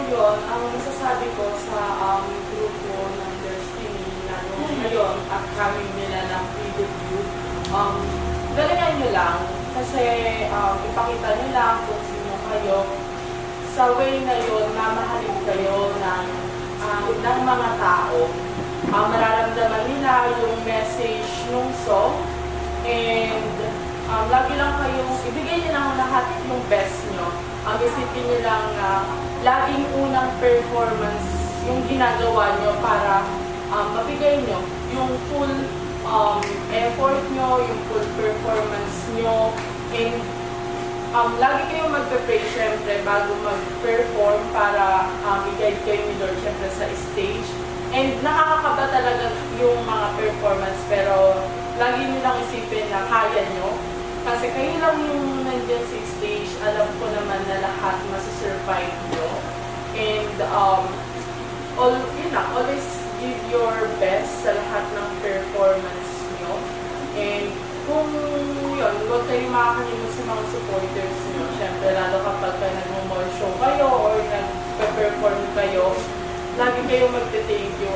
yun, ang masasabi ko sa grupo ng Destiny na ngayon, upcoming nila ng preview, galingan nyo lang kasi ipakita nyo lang kung sino kayo. Sa way na yun, mamahalin kayo ng mga tao. Mararamdaman nila yung message ng song and lagi lang kayong ibigay nyo lang lahat yung best nyo. Isipin nyo lang na laging unang performance yung ginagawa nyo para mabigay nyo yung full effort nyo, yung full performance nyo, and lagi kayong magpe-pray syempre bago mag-perform para i-guide kayo ni Lord syempre sa stage. And nakakakaba talaga yung mga performance pero lagi nyo lang isipin na kaya nyo. Kasi kayo lang yung nandiyan sa stage, alam ko naman na lahat masusurvive nyo. And always give your best sa lahat ng performance nyo. And kung yun, huwag kayong makakalimot sa mga supporters nyo. Siyempre, lalo kapag nag-mall show kayo or nag-perform kayo, lagi kayong magte-thank you.